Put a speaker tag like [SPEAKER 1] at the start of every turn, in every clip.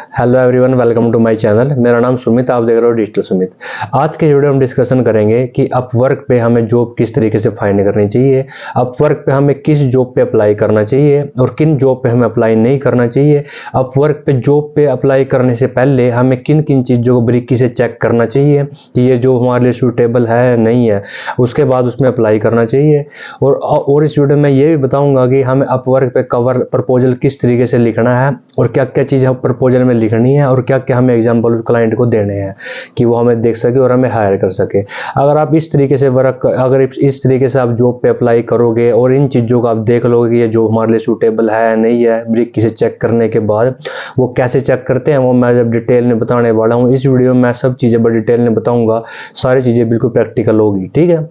[SPEAKER 1] Hello everyone, welcome to my channel. मेरा नाम सुमित, आप देख रहे हो डिजिटल सुमित। आज के वीडियो में डिस्कशन करेंगे कि अपवर्क पे हमें जॉब किस तरीके से फाइंड करनी चाहिए, अपवर्क पे हमें किस जॉब पे अप्लाई करना चाहिए और किन जॉब पे हमें अप्लाई नहीं करना चाहिए। अपवर्क पे जॉब पे अप्लाई करने से पहले हमें किन किन चीज़ों को बारीकी से चेक करना चाहिए कि ये जॉब हमारे लिए सूटेबल है नहीं है, उसके बाद उसमें अप्लाई करना चाहिए। और इस वीडियो में ये भी बताऊँगा कि हमें अपवर्क पे कवर प्रपोजल किस तरीके से लिखना है और क्या क्या चीज़ हम प्रपोजल में लिखनी है और क्या क्या हमें एग्जाम्पल क्लाइंट को देने हैं कि वो हमें देख सके और हमें हायर कर सके। अगर आप इस तरीके से इस तरीके से आप जॉब पे अप्लाई करोगे और इन चीज़ों को आप देख लोगे कि ये जॉब हमारे लिए सूटेबल है नहीं है, बारीकी से चेक करने के बाद वो कैसे चेक करते हैं वो मैं जब डिटेल में बताने वाला हूँ। इस वीडियो में मैं सब चीज़ें बड़ी डिटेल में बताऊँगा, सारी चीज़ें बिल्कुल प्रैक्टिकल होगी, ठीक है।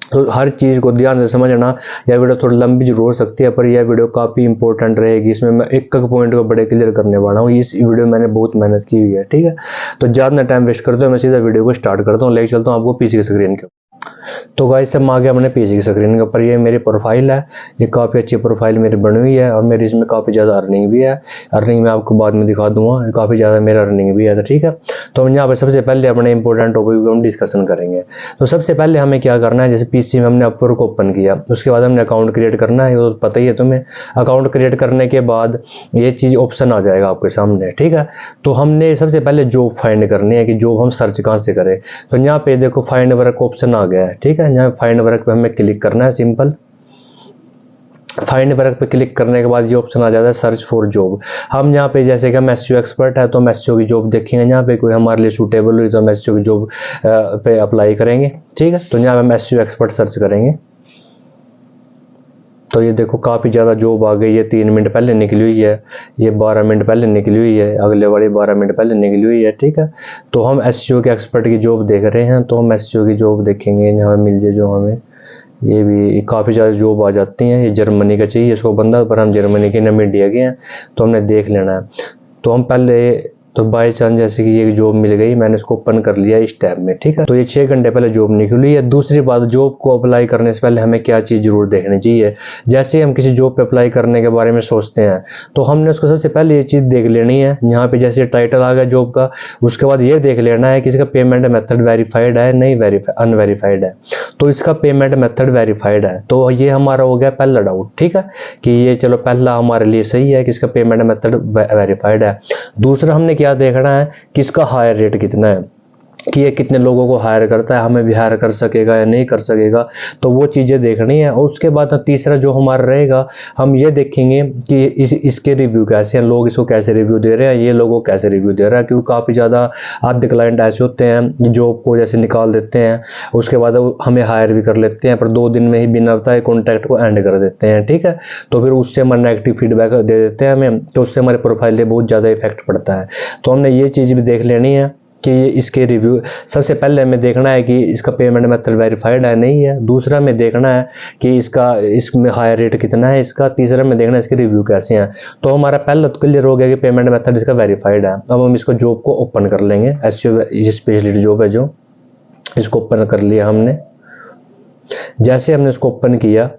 [SPEAKER 1] तो हर चीज़ को ध्यान से समझना। यह वीडियो थोड़ी लंबी जरूर हो सकती है पर यह वीडियो काफ़ी इंपॉर्टेंट रहेगी। इसमें मैं एक एक पॉइंट को बड़े क्लियर करने वाला हूँ। इस वीडियो में मैंने बहुत मेहनत की हुई है, ठीक है। तो ज़्यादा टाइम वेस्ट करते हुए मैं सीधा वीडियो को स्टार्ट करता हूँ, लेके चलता हूँ आपको पीसी की स्क्रीन के। तो गाइस हम आ गए अपने पीसी की स्क्रीन के ऊपर। ये मेरी प्रोफाइल है, ये काफ़ी अच्छी प्रोफाइल मेरी बनी हुई है और मेरी इसमें काफ़ी ज़्यादा अर्निंग भी है। अर्निंग मैं आपको बाद में दिखा दूंगा, काफ़ी ज़्यादा मेरा अर्निंग भी है, तो ठीक है। तो हम यहाँ पर सबसे पहले अपने इंपॉर्टेंट टॉपिक को हम डिस्कशन करेंगे। तो सबसे पहले हमें क्या करना है, जैसे पीसी में हमने अपवर्क ओपन किया, उसके बाद हमने अकाउंट क्रिएट करना है, वो तो पता ही है तुम्हें। अकाउंट क्रिएट करने के बाद ये चीज़ ऑप्शन आ जाएगा आपके सामने, ठीक है। तो हमने सबसे पहले जॉब फाइंड करनी है कि जॉब हम सर्च कहाँ से करें। तो यहाँ पे देखो फाइंड वर्क ऑप्शन आ गया है, ठीक है। यहाँ फाइंड वर्क पे हमें क्लिक करना है, सिंपल। फाइंड वर्क पे क्लिक करने के बाद ये ऑप्शन आ जाता है सर्च फॉर जॉब। हम यहाँ पे जैसे कि हम एसईओ एक्सपर्ट है तो हम एसईओ की जॉब देखेंगे, यहाँ पे कोई हमारे लिए सूटेबल हुई तो हम एसईओ की जॉब पे अप्लाई करेंगे, ठीक है। तो यहाँ पे हम एसईओ एक्सपर्ट सर्च करेंगे। तो ये देखो काफ़ी ज़्यादा जॉब आ गई है, 3 मिनट पहले निकली हुई है, ये 12 मिनट पहले निकली हुई है, अगले वाली 12 मिनट पहले निकली हुई है, ठीक है। तो हम एसईओ के एक्सपर्ट की जॉब देख रहे हैं, तो हम एसईओ की जॉब देखेंगे, यहाँ मिल जाए जो हमें। ये भी काफ़ी ज़्यादा जॉब आ जाती हैं। ये जर्मनी का चाहिए इसको बंदा, पर हम जर्मनी के नम इंडिया के हैं तो हमने देख लेना है। तो हम पहले तो बाई चांस जैसे कि ये जॉब मिल गई, मैंने इसको ओपन कर लिया इस टैब में, ठीक है। तो ये 6 घंटे पहले जॉब निकली है। दूसरी बात, जॉब को अप्लाई करने से पहले हमें क्या चीज़ जरूर देखनी चाहिए। जैसे हम किसी जॉब पे अप्लाई करने के बारे में सोचते हैं तो हमने उसको सबसे पहले ये चीज़ देख लेनी है। यहाँ पे जैसे टाइटल आ गया जॉब का, उसके बाद ये देख लेना है कि इसका पेमेंट मेथड वेरीफाइड है नहीं अनवेरीफाइड है। तो इसका पेमेंट मेथड वेरीफाइड है, तो ये हमारा हो गया पहला डाउट, ठीक है, कि ये चलो पहला हमारे लिए सही है कि इसका पेमेंट मेथड वेरीफाइड है। दूसरा हमने क्या देखना है कि इसका हायर रेट कितना है, कि ये कितने लोगों को हायर करता है, हमें भी हायर कर सकेगा या नहीं कर सकेगा, तो वो चीज़ें देखनी है। और उसके बाद तीसरा जो हमारा रहेगा, हम ये देखेंगे कि इसके रिव्यू कैसे हैं, लोग इसको कैसे रिव्यू दे रहे हैं, ये लोगों को कैसे रिव्यू दे रहा है। क्योंकि काफ़ी ज़्यादा आधे क्लाइंट ऐसे होते हैं जॉब को जैसे निकाल देते हैं, उसके बाद हमें हायर भी कर लेते हैं, पर 2 दिन में ही बिना बताए कॉन्टैक्ट को एंड कर देते हैं, ठीक है। तो फिर उससे हमारा नेगेटिव फीडबैक दे देते हैं हमें, तो उससे हमारे प्रोफाइल पे बहुत ज़्यादा इफेक्ट पड़ता है। तो हमने ये चीज़ भी देख लेनी है कि इसके रिव्यू सबसे पहले हमें देखना है कि इसका पेमेंट मेथड वेरीफाइड है नहीं है। दूसरा में देखना है कि इसमें हायर रेट कितना है इसका। तीसरा में देखना है इसके रिव्यू कैसे हैं। तो हमारा पहला तो क्लियर हो गया कि पेमेंट मेथड इसका वेरीफाइड है। अब हम इसको जॉब को ओपन कर लेंगे, एसईओ स्पेशलिस्ट जॉब है जो, इसको ओपन कर लिया हमने। जैसे हमने इसको ओपन किया,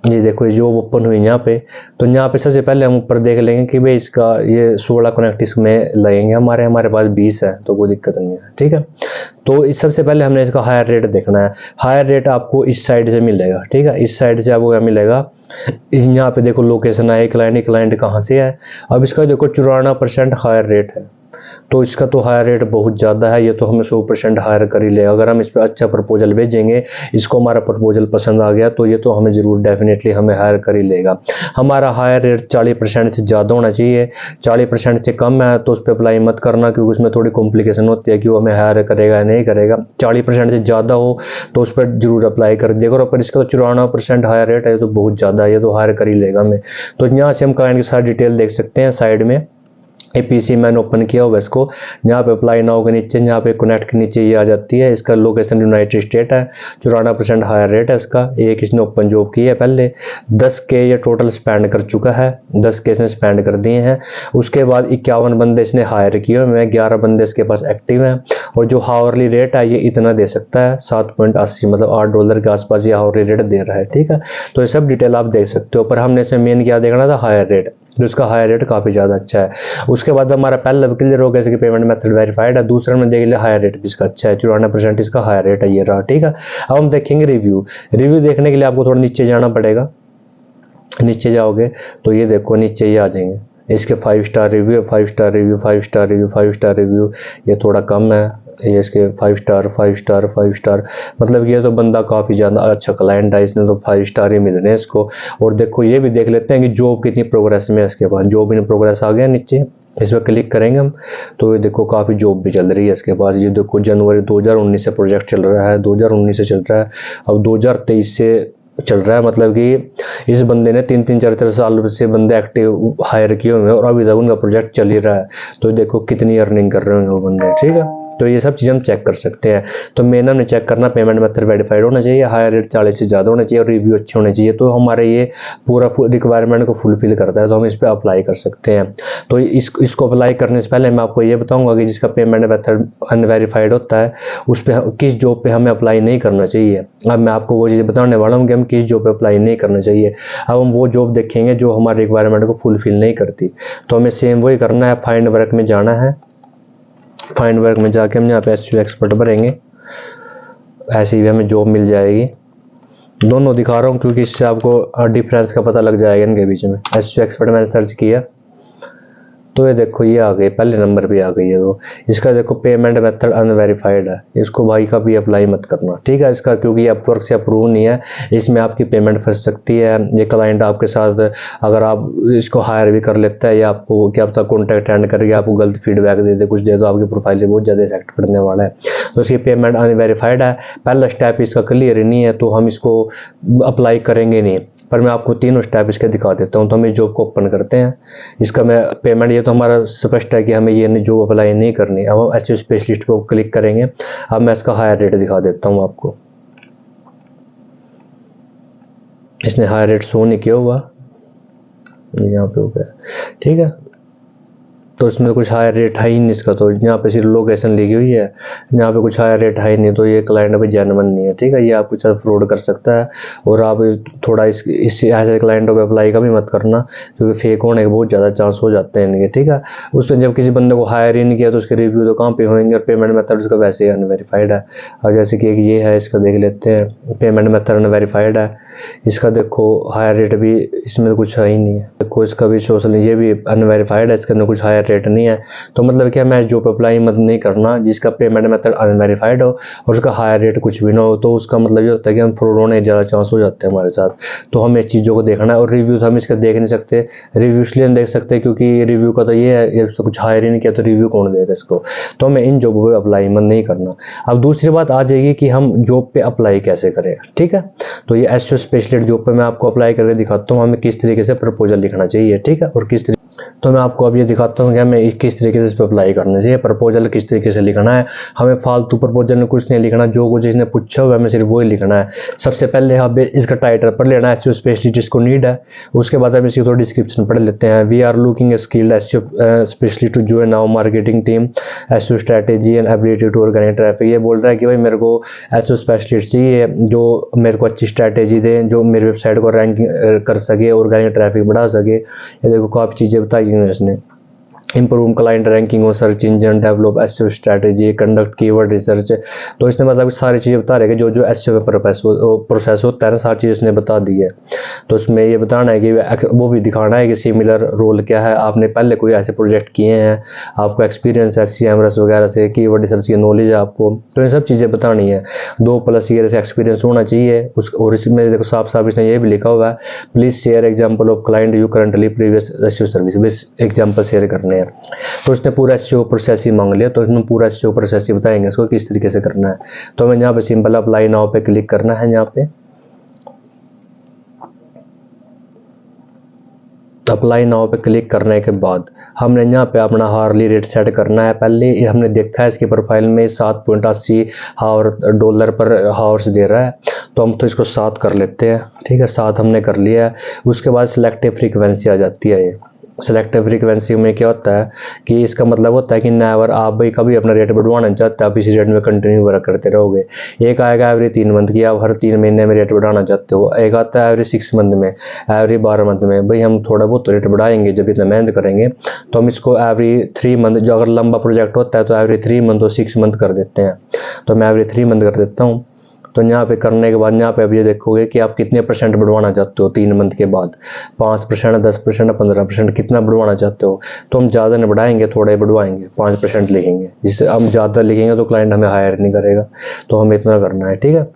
[SPEAKER 1] ये देखो जॉब ओपन हुई यहाँ पे। तो यहाँ पे सबसे पहले हम ऊपर देख लेंगे कि भाई इसका ये 16 कनेक्ट इसमें लगेंगे, हमारे पास 20 है तो कोई दिक्कत नहीं है, ठीक है। तो इस सबसे पहले हमने इसका हायर रेट देखना है। हायर रेट आपको इस साइड से मिलेगा, ठीक है। इस साइड से आपको क्या मिलेगा, यहाँ पे देखो लोकेशन है, क्लाइंट कहाँ से है। अब इसका देखो 94% हायर रेट है, तो इसका तो हायर रेट बहुत ज़्यादा है, ये तो हमें 100% हायर कर ही लेगा। अगर हम इस पर अच्छा प्रपोजल भेजेंगे, इसको हमारा प्रपोजल पसंद आ गया तो ये तो हमें ज़रूर डेफिनेटली हमें हायर कर ही लेगा। हमारा हायर रेट 40% से ज़्यादा होना चाहिए। 40% से कम है तो उस पर अप्लाई मत करना, क्योंकि उसमें थोड़ी कॉम्प्लिकेशन होती है कि वो हमें हायर करेगा या नहीं करेगा। 40% से ज़्यादा हो तो उस पर जरूर अप्लाई कर दिया करो। पर इसका तो 94% हायर रेट है, तो बहुत ज़्यादा है, ये तो हायर कर ही लेगा हमें। तो यहाँ से हम क्लाइंट की सारी डिटेल देख सकते हैं साइड में। ये पीसी मैंने ओपन किया हुआ इसको, यहाँ पे अप्लाई नाउ के नीचे, यहाँ पे कनेक्ट के नीचे ये आ जाती है। इसका लोकेशन यूनाइटेड स्टेट है, 94% हायर रेट है इसका। एक इसने ओपन जॉब की है पहले, 10 के ये टोटल स्पेंड कर चुका है, 10 के इसने स्पेंड कर दिए हैं। उसके बाद 51 बंदे इसने हायर किए हुए हैं, 11 बंदे इसके पास एक्टिव हैं। और जो हावरली रेट है ये इतना दे सकता है, 7.80 मतलब $8 के आसपास ये हावरली रेट दे रहा है, ठीक है। तो ये सब डिटेल आप देख सकते हो, पर हमने इसमें मेन क्या देखना था, हायर रेट। तो इसका हायर रेट काफ़ी ज़्यादा अच्छा है। उसके बाद हमारा पहला क्लियर हो गया इसकी पेमेंट मेथड वेरीफाइड है। दूसरा में देख लिया हायर रेट भी इसका अच्छा है, 94% इसका हायर रेट है, ये रहा। ठीक है, अब हम देखेंगे रिव्यू। रिव्यू देखने के लिए आपको थोड़ा नीचे जाना पड़ेगा। नीचे जाओगे तो ये देखो नीचे ये आ जाएंगे इसके 5 star review, 5 star review, 5 star review, 5 star review. ये थोड़ा कम है, ये इसके 5 स्टार 5 स्टार 5 स्टार, मतलब ये तो बंदा काफ़ी ज़्यादा अच्छा क्लाइंट है, इसने तो 5 स्टार ही मिल रहे हैं इसको। और देखो ये भी देख लेते हैं कि जॉब कितनी प्रोग्रेस में है इसके पास। जॉब इन प्रोग्रेस आ गया नीचे, इस पर क्लिक करेंगे हम तो ये देखो काफ़ी जॉब भी चल रही है इसके पास। ये देखो जनवरी 2019 से प्रोजेक्ट चल रहा है, 2019 से चल रहा है, अब 2023 से चल रहा है। मतलब कि इस बंदे ने 3-3 4-4 साल से बंदे एक्टिव हायर किए हुए हैं और अभी तक उनका प्रोजेक्ट चल ही रहा है। तो देखो कितनी अर्निंग कर रहे होंगे वो बंदे। ठीक है, तो ये सब चीज़ हम चेक कर सकते हैं। तो मेन हमने चेक करना पेमेंट मेथड वेरीफाइड होना चाहिए, हायर रेट 40 से ज़्यादा होना चाहिए और रिव्यू अच्छे होने चाहिए। तो हमारे ये पूरा रिक्वायरमेंट को फुलफिल करता है, तो हम इस पर अप्लाई कर सकते हैं। तो इसको अप्लाई करने से पहले मैं आपको ये बताऊंगा कि जिसका पेमेंट मेथड अनवेरीफाइड होता है उस पर किस जॉब पे हमें अप्लाई नहीं करना चाहिए। अब मैं आपको वो चीज़ बताने वाला हूँ कि हम किस जॉब पे अप्लाई नहीं करना चाहिए। अब हम वो जॉब देखेंगे जो हमारे रिक्वायरमेंट को फुलफिल नहीं करती। तो हमें सेम वही करना है, फाइंड वर्क में जाना है। फाइंड वर्क में जाके हम यहाँ पे एसक्यूएल एक्सपर्ट भरेंगे, ऐसे ही हमें जॉब मिल जाएगी। दोनों दिखा रहा हूँ क्योंकि इससे आपको डिफरेंस का पता लग जाएगा इनके बीच में। एसक्यूएल एक्सपर्ट मैंने सर्च किया तो ये देखो ये आ गई, पहले नंबर पे आ गई है। तो इसका देखो पेमेंट मेथड अनवेरीफाइड है, इसको भाई का भी अप्लाई मत करना। ठीक है, इसका क्योंकि अपवर्क से अप्रूव नहीं है, इसमें आपकी पेमेंट फंस सकती है। ये क्लाइंट आपके साथ अगर आप इसको हायर भी कर लेता है या आपको क्या पता कॉन्टैक्ट एंड करके आपको गलत फीडबैक दे दे, कुछ दे तो आपकी प्रोफाइल से बहुत ज़्यादा इफेक्ट पड़ने वाला है। तो इसकी पेमेंट अनवेरीफाइड है, पहला स्टेप इसका क्लियर ही नहीं है, तो हम इसको अप्लाई करेंगे नहीं। पर मैं आपको तीनों स्टेप इसके दिखा देता हूँ। तो हम इस जॉब को ओपन करते हैं। इसका मैं पेमेंट ये तो हमारा स्पष्ट है कि हमें ये जॉब अप्लाई नहीं करनी। अब हम एसईओ स्पेशलिस्ट को क्लिक करेंगे। अब मैं इसका हायर रेट दिखा देता हूँ आपको। इसने हायर रेट शो नहीं किया हुआ, यहाँ पे हो गया। ठीक है, तो इसमें कुछ हायर रेट है ही नहीं इसका। तो यहाँ पे सिर्फ लोकेशन लिखी हुई है, यहाँ पे कुछ हायर रेट है ही नहीं। तो ये क्लाइंट अभी जेन्युइन नहीं है। ठीक है, ये आपके साथ फ्रॉड कर सकता है। और आप थोड़ा इस ऐसे क्लाइंटों पे अप्लाई का भी मत करना क्योंकि फेक होने के बहुत ज़्यादा चांस हो जाते हैं इनके। ठीक है, उसमें जब किसी बंदे को हायर ही नहीं किया तो उसके रिव्यू तो कहाँ पे होंगे। और पेमेंट मेथड उसका वैसे ही अनवेरीफाइड है। और जैसे कि ये है, इसका देख लेते हैं, पेमेंट मेथड अनवेरीफाइड है। इसका देखो हायर रेट भी इसमें कुछ है ही नहीं है। देखो इसका भी सोशल, ये भी अनवेरीफाइड है, इसके अंदर कुछ हायर रेट नहीं है। तो मतलब क्या, मैं जॉब अप्लाई मत नहीं करना जिसका पेमेंट मेथड अनवेरीफाइड हो और उसका हायर रेट कुछ भी ना हो। तो उसका मतलब ये होता है कि हम फ्रॉड होने ज़्यादा चांस हो जाते हैं हमारे साथ। तो हमें इस चीज़ों को देखना है। और रिव्यूज हम इसका देख नहीं सकते। रिव्यू इसलिए नहीं देख सकते क्योंकि रिव्यू का तो ये है, ये कुछ हायर ही नहीं किया तो रिव्यू कौन देगा इसको। तो हमें इन जॉब पे अप्लाई मत नहीं करना। अब दूसरी बात आ जाएगी कि हम जॉब पे अप्लाई कैसे करें। ठीक है, तो ये एसईओ स्पेशलिस्ट जॉब पे मैं आपको अप्लाई करके दिखाता हूँ हमें किस तरीके से प्रपोजल लिखना चाहिए। ठीक है, और किस तो मैं आपको अब ये दिखाता हूँ कि हमें किस तरीके से इस पर अप्लाई करना चाहिए। प्रपोजल किस तरीके से लिखना है, हमें फालतू प्रपोजल में कुछ नहीं लिखना। जो कुछ इसने पूछा हुआ है हमें सिर्फ वही लिखना है। सबसे पहले हमें इसका टाइटल पढ़ लेना है, एसईओ स्पेशलिस्ट जिसको नीड है। उसके बाद हम इसकी थोड़ी डिस्क्रिप्शन पढ़ लेते हैं। We are looking a skilled SEO specialist to join our marketing team, SEO strategy and ability to organise traffic. ये बोल रहा है कि भाई मेरे को एसईओ स्पेशलिस्ट चाहिए जो मेरे को अच्छी स्ट्रैटेजी दे, जो मेरी वेबसाइट को रैंकिंग कर सके, ऑर्गेनिक ट्रैफिक बढ़ा सके। ये देखो काफ़ी चीज़ें बताई हुई हैं इसने। इंप्रूव क्लाइंट रैंकिंग और search engine, develop SEO strategy, conduct keyword research. तो इसने मतलब सारी चीज़ें बता रहे कि जो जो एसईओ का प्रोसेस होता है ना, सारी चीज़ इसने बता दी है। तो इसमें ये बताना है कि वो भी दिखाना है कि सिमिलर रोल क्या है, आपने पहले कोई ऐसे प्रोजेक्ट किए हैं, आपको एक्सपीरियंस है सीएमएस वगैरह से, कीवर्ड रिसर्च की नॉलेज है आपको। तो ये सब चीज़ें बतानी है। 2+ ईयर से एक्सपीरियंस होना चाहिए और इसमें देखो साफ साफ इसने ये भी लिखा हुआ है, please share example of client you currently previous SEO service. बस एग्जाम्पल शेयर करने हैं। तो इसने पूरा एसईओ प्रोसेस ही मांग लिया। तो इसमें पूरा एसईओ प्रोसेस ही बताएंगे इसको किस तरीके से करना है। तो हमें यहाँ पे सिंपल अप्लाई नाउ पे क्लिक करना है। यहाँ पे अप्लाई नाउ पे क्लिक करने के बाद हमने यहाँ पे अपना हार्ली रेट सेट करना है। पहले हमने देखा है इसकी प्रोफाइल में 7.80 $, पर हावर्स दे रहा है। तो हम तो इसको 7 कर लेते हैं। ठीक है, 7 हमने कर लिया है। उसके बाद सिलेक्टिव फ्रीक्वेंसी आ जाती है। ये सिलेक्टिव फ्रीक्वेंसी में क्या होता है कि इसका मतलब होता है कि नेवर, आप भाई कभी अपना रेट बढ़वाना चाहते हैं, आप इसी रेट में कंटिन्यू वर्क करते रहोगे। एक आएगा एवरी 3 मंथ की, आप हर 3 महीने में रेट बढ़ाना चाहते हो। एक आता है एवरी 6 मंथ में, एवरी 12 मंथ में। भाई हम थोड़ा बहुत रेट बढ़ाएंगे जब इतना मेहनत करेंगे, तो हम इसको एवरी 3 मंथ, जो अगर लंबा प्रोजेक्ट होता है तो एवरी 3 मंथ और 6 मंथ कर देते हैं। तो मैं एवरी 3 मंथ कर देता हूँ। तो यहाँ पे करने के बाद यहाँ पे अब ये देखोगे कि आप कितने % बढ़वाना चाहते हो 3 मंथ के बाद, 5%, 10%, 15%, कितना बढ़वाना चाहते हो। तो हम ज़्यादा नहीं बढ़ाएंगे, थोड़े बढ़वाएंगे, 5% लिखेंगे। जिससे हम ज़्यादा लिखेंगे तो क्लाइंट हमें हायर नहीं करेगा, तो हमें इतना करना है, ठीक है।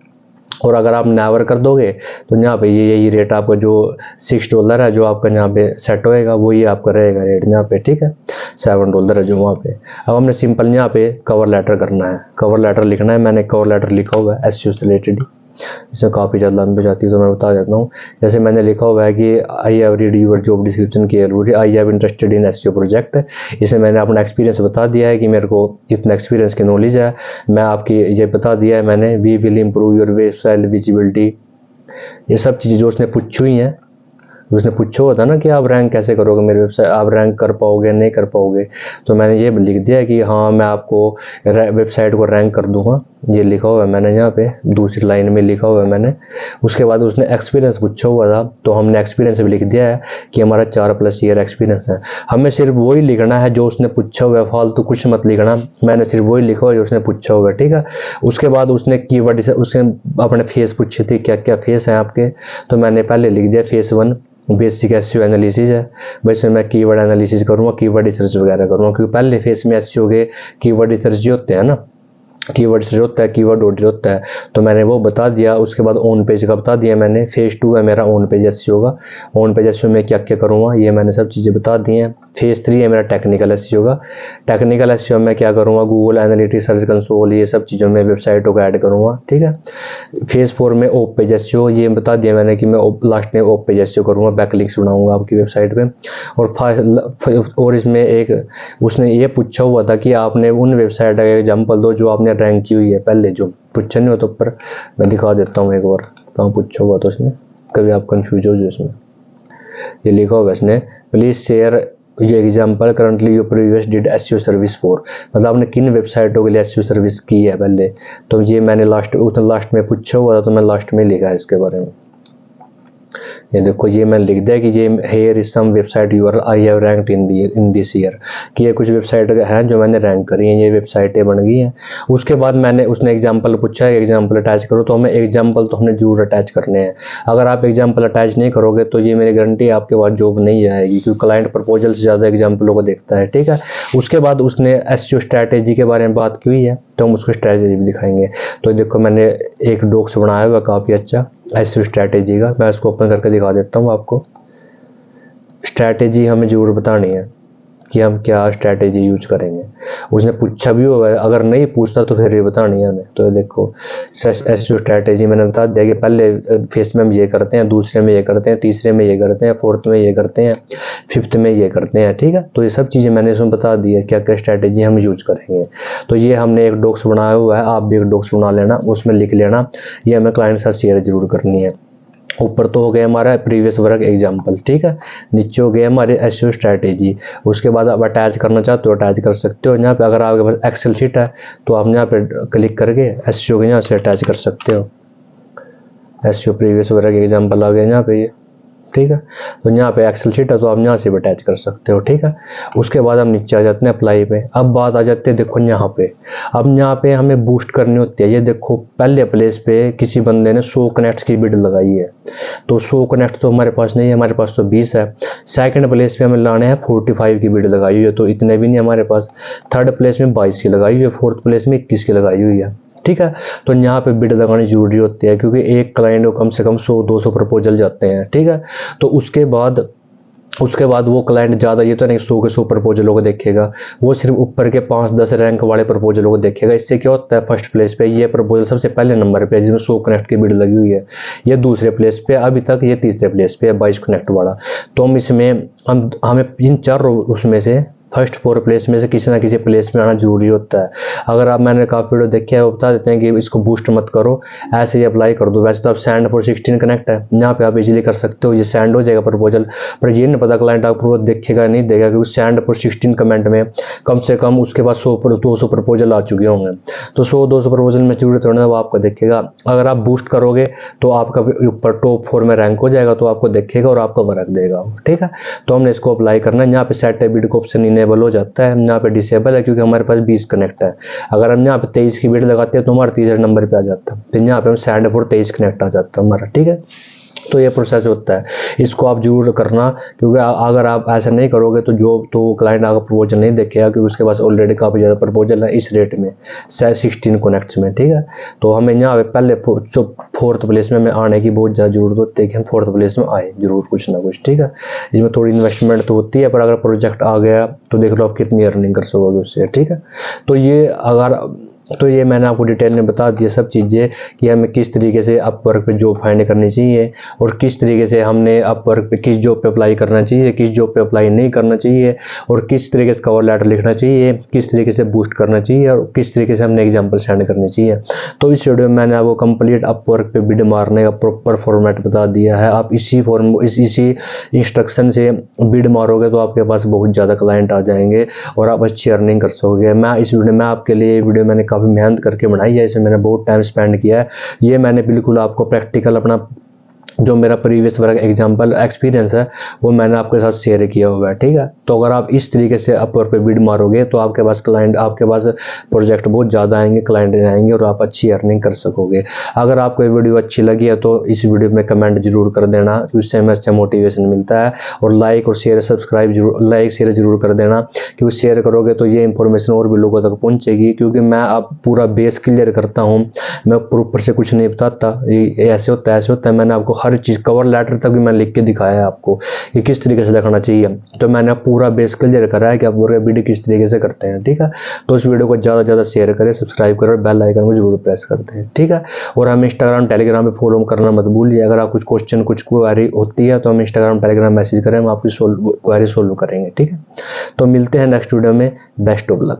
[SPEAKER 1] और अगर आप नेवर कर दोगे तो यहाँ पे यही रेट आपका जो $6 है, जो आपका यहाँ पे सेट होएगा, वही आपका रहेगा रेट यहाँ पे, ठीक है। $7 है जो वहाँ पे। अब हमने सिंपल यहाँ पे कवर लेटर करना है, कवर लेटर लिखना है। मैंने कवर लेटर लिखा हुआ है एसईओ से रिलेटेड, इसमें काफ़ी ज़्यादा लंबी जाती है तो मैं बता देता हूँ। जैसे मैंने लिखा हुआ है कि I have read your job description carefully, I have interested in SEO project. इसमें मैंने अपना एक्सपीरियंस बता दिया है कि मेरे को इतना एक्सपीरियंस की नॉलेज है, मैं आपकी ये बता दिया है मैंने। We will improve your website visibility, ये सब चीज़ें जो उसने पूछी हुई हैं। उसने पूछा हुआ था ना कि आप रैंक कैसे करोगे मेरी वेबसाइट, आप रैंक कर पाओगे नहीं कर पाओगे। तो मैंने ये लिख दिया कि हाँ मैं आपको वेबसाइट को रैंक कर दूंगा, ये लिखा हुआ है मैंने यहाँ पे, दूसरी लाइन में लिखा हुआ है मैंने। उसके बाद उसने एक्सपीरियंस पूछा हुआ था, तो हमने एक्सपीरियंस भी लिख दिया है कि हमारा 4+ ईयर एक्सपीरियंस है। हमें सिर्फ वही लिखना है जो उसने पूछा हुआ है, फालतू कुछ मत लिखना। मैंने सिर्फ वही लिखा हुआ है जो उसने पूछा हुआ है, ठीक है। उसके बाद उसने कीवर्ड, उसने अपने फेस पूछे थे, क्या क्या फेस हैं आपके, तो मैंने पहले लिख दिया फेस 1 बेसिक एसईओ एनालिसिस है। भाई इसमें मैं कीवर्ड एनालिसिस करूँगा, कीवर्ड रिसर्च वगैरह करूँगा, क्योंकि पहले फेस में एसईओ के कीवर्ड रिसर्च जो होते हैं ना, कीवर्ड से होता है, कीवर्ड ऑडिट होता है, तो मैंने वो बता दिया। उसके बाद ऑन पेज का बता दिया मैंने। फेज 2 है मेरा ऑन पेज एसईओ का, ऑन पेज एसईओ में क्या क्या करूँगा ये मैंने सब चीज़ें बता दी हैं। फेज 3 है मेरा टेक्निकल एसईओ का, टेक्निकल एसईओ में क्या करूँगा, गूगल एनालिटिक्स, सर्च कंसोल, ये सब चीज़ों में वेबसाइटों को ऐड करूँगा, ठीक है। फेज 4 में ऑफ पेज एसईओ, ये बता दिया मैंने कि मैं लास्ट में ऑफ पेज एसईओ करूँगा, बैकलिंक्स बनाऊँगा आपकी वेबसाइट पे। और इसमें एक उसने ये पूछा हुआ था कि आपने उन वेबसाइट का एग्जाम्पल दो जो आपने रैंक की हुई है पहले, जो पूछा नहीं होता ऊपर, मैं दिखा देता हूँ एक बार कहाँ पूछा हुआ था उसने, कभी आप कंफ्यूज हो जो। इसमें ये लिखा हुआ है इसने, प्लीज शेयर ये example currently you previous did SEO service for, मतलब आपने किन वेबसाइटों के लिए एसईओ सर्विस की है पहले। तो ये मैंने लास्ट में पूछा हुआ था, तो मैं लास्ट में लिखा है इसके बारे में। ये देखो ये मैंने लिख दिया कि ये here is some website your I have ranked in this year, कि ये कुछ वेबसाइट हैं जो मैंने रैंक करी हैं, ये वेबसाइटें बन गई हैं। उसके बाद मैंने उसने एग्जांपल पूछा है, एग्जांपल अटैच करो, तो हमें एग्जांपल तो हमने जरूर अटैच करने हैं। अगर आप एग्जांपल अटैच नहीं करोगे तो ये मेरी गारंटी है आपके पास जॉब नहीं आएगी, क्योंकि क्लाइंट प्रपोजल से ज़्यादा एग्जाम्पलों को देखता है, ठीक है। उसके बाद उसने एसईओ स्ट्रैटेजी के बारे में बात की हुई है, तो हम उसको स्ट्रैटेजी भी दिखाएंगे। तो देखो मैंने एक डॉक्स बनाया हुआ काफ़ी अच्छा एसईओ स्ट्रैटेजी का, मैं उसको ओपन करके दिखा देता हूँ आपको। स्ट्रैटेजी हमें जरूर बतानी है कि हम क्या स्ट्रैटेजी यूज करेंगे। उसने पूछा भी हुआ है, अगर नहीं पूछता तो फिर ये बतानी है हमें। तो देखो एसईओ स्ट्रैटेजी मैंने बता दिया कि पहले फेस में हम ये करते हैं, दूसरे में ये करते हैं, तीसरे में ये करते हैं, फोर्थ में ये करते हैं, फिफ्थ में ये करते हैं, ठीक है। तो ये सब चीज़ें मैंने इसमें बता दी है क्या क्या स्ट्रैटेजी हम यूज करेंगे। तो ये हमने एक डॉक्स बनाया हुआ है, आप भी एक डॉक्स बना लेना, उसमें लिख लेना, ये हमें क्लाइंट के साथ शेयर जरूर करनी है। ऊपर तो हो गया हमारा प्रीवियस वर्क एग्जाम्पल, ठीक है। नीचे हो गया हमारे एसईओ स्ट्रैटेजी। उसके बाद आप अटैच करना चाहते हो अटैच कर सकते हो। यहाँ पे अगर आपके पास एक्सेल शीट है तो आप यहाँ पे क्लिक करके एसईओ के यहाँ से अटैच कर सकते हो। एसईओ प्रीवियस वर्क एग्जाम्पल आ गया यहाँ पे ये, ठीक है। तो यहाँ पे एक्सेल शीट है तो आप यहाँ से भी अटैच कर सकते हो, ठीक है। उसके बाद हम नीचे आ जाते हैं अप्लाई पे। अब बात आ जाती है देखो यहाँ पे, अब यहाँ पे हमें बूस्ट करनी होती है। ये देखो पहले प्लेस पे किसी बंदे ने 100 कनेक्ट्स की बिड लगाई है, तो 100 कनेक्ट तो हमारे पास नहीं है, हमारे पास तो 20 है। सेकंड प्लेस पे हमें लाने हैं 45 की बिड लगाई हुई है, तो इतने भी नहीं हमारे पास। थर्ड प्लेस में 22 की लगाई हुई है, फोर्थ प्लेस में 21 की लगाई हुई है, ठीक है। तो यहाँ पे बिड लगानी जरूरी होती है, क्योंकि एक क्लाइंट को कम से कम 100-200 प्रपोजल जाते हैं, ठीक है। तो उसके बाद वो क्लाइंट ज़्यादा ये तो नहीं 100 के 100 प्रपोजलों को देखेगा, वो सिर्फ ऊपर के 5-10 रैंक वाले प्रपोजलों को देखेगा। इससे क्या होता है, फर्स्ट प्लेस पे ये प्रपोजल सबसे पहले नंबर पे जिसमें 100 कनेक्ट की बिड लगी हुई है, ये दूसरे प्लेस पे, अभी तक ये तीसरे प्लेस पे है 22 कनेक्ट वाला। तो हम इसमें हमें इन 4 उसमें से फर्स्ट 4 प्लेस में से किसी ना किसी प्लेस में आना जरूरी होता है। अगर आप, मैंने काफ़ी वीडियो देखे हैं, वो बता देते हैं कि इसको बूस्ट मत करो, ऐसे ही अप्लाई कर दो। वैसे तो आप सेंड फॉर 16 कनेक्ट है, यहाँ पे आप इजीली कर सकते हो, ये सेंड हो जाएगा प्रपोजल। पर ये नहीं पता क्लाइंट आपको देखेगा नहीं देगा, क्योंकि सेंड फॉर 16 कमेंट में कम से कम उसके पास 200 प्रपोजल आ चुके होंगे। तो 100-200 प्रपोजल में जरूरत होना वो आपको देखेगा। अगर आप बूस्ट करोगे तो आपका ऊपर टॉप 4 में रैंक हो जाएगा, तो आपको देखेगा और आपको वर्क देगा। ठीक है, तो हमने इसको अप्लाई करना है। यहाँ पे सेट बिड का ऑप्शन इनेबल हो जाता है, यहाँ पे डिसेबल है क्योंकि हमारे पास 20 कनेक्ट है। अगर हम यहाँ पे 23 की बिड लगाते हैं तो हमारा 30 नंबर पे आ जाता है, फिर यहाँ पे हम सेंड फॉर 23 कनेक्ट आ जाता है हमारा। ठीक है, तो ये प्रोसेस होता है, इसको आप जरूर करना, क्योंकि अगर आप ऐसा नहीं करोगे तो क्लाइंट आपका प्रपोजल नहीं देखेगा, क्योंकि उसके पास ऑलरेडी काफ़ी ज़्यादा प्रपोजल है इस रेट में 16 कनेक्ट्स में। ठीक है, तो हमें यहाँ पे पहले जो 4th प्लेस में हमें आने की बहुत ज़्यादा जरूरत होती है कि हम 4th प्लेस में आए जरूर कुछ ना कुछ। ठीक है, इसमें थोड़ी इन्वेस्टमेंट तो होती है, पर अगर प्रोजेक्ट आ गया तो देख लो आप कितनी अर्निंग कर सकोगे उससे। ठीक है, तो ये मैंने आपको डिटेल में बता दिया सब चीज़ें कि हमें किस तरीके से अपवर्क पे जॉब फाइंड करनी चाहिए, और किस तरीके से हमने अपवर्क पे किस जॉब पे अप्लाई करना चाहिए, किस जॉब पे अप्लाई नहीं करना चाहिए, और किस तरीके से कवर लेटर लिखना चाहिए, किस तरीके से बूस्ट करना चाहिए, और किस तरीके से हमने एग्जाम्पल सेंड करनी चाहिए। तो इस वीडियो में मैंने आपको कंप्लीट अपवर्क पे बिड मारने का प्रॉपर फॉर्मेट बता दिया है। आप इसी इंस्ट्रक्शन से बिड मारोगे तो आपके पास बहुत ज़्यादा क्लाइंट आ जाएंगे और आप अच्छी अर्निंग कर सकोगे। मैं इस वीडियो में आपके लिए वीडियो मैंने काफ़ी मेहनत करके बनाई है, इसमें मैंने बहुत टाइम स्पेंड किया है। ये मैंने बिल्कुल आपको प्रैक्टिकल अपना जो मेरा प्रीवियस वर्क एग्जाम्पल एक्सपीरियंस है वो मैंने आपके साथ शेयर किया हुआ है। ठीक है, तो अगर आप इस तरीके से अपवर्क पे बिड मारोगे तो आपके पास प्रोजेक्ट बहुत ज़्यादा आएंगे, क्लाइंट आएंगे और आप अच्छी अर्निंग कर सकोगे। अगर आपको ये वीडियो अच्छी लगी है तो इस वीडियो में कमेंट जरूर कर देना, उससे हमें अच्छा मोटिवेशन मिलता है। और लाइक और शेयर शेयर जरूर कर देना, क्योंकि शेयर करोगे तो ये इंफॉर्मेशन और भी लोगों तक पहुँचेगी। क्योंकि मैं अब पूरा बेस क्लियर करता हूँ, मैं ऊपर से कुछ नहीं बताता, ये ऐसे होता है। मैंने आपको हर चीज़ कवर लेटर तक भी मैं लिख के दिखाया है आपको कि किस तरीके से लिखना चाहिए। तो मैंने पूरा बेस क्लियर करा है कि आप वीडियो किस तरीके से करते हैं। ठीक है, तो इस वीडियो को ज़्यादा से ज़्यादा शेयर करें, सब्सक्राइब करें और बेल आइकन को जरूर प्रेस करते हैं। ठीक है, और हम इंस्टाग्राम टेलीग्राम पे फॉलो करना मत भूलिए। अगर आप कुछ क्वेरी होती है तो हम इंस्टाग्राम टेलीग्राम मैसेज करें, हम आपकी क्वेरी सोल्व करेंगे। ठीक है, तो मिलते हैं नेक्स्ट वीडियो में। Best of luck.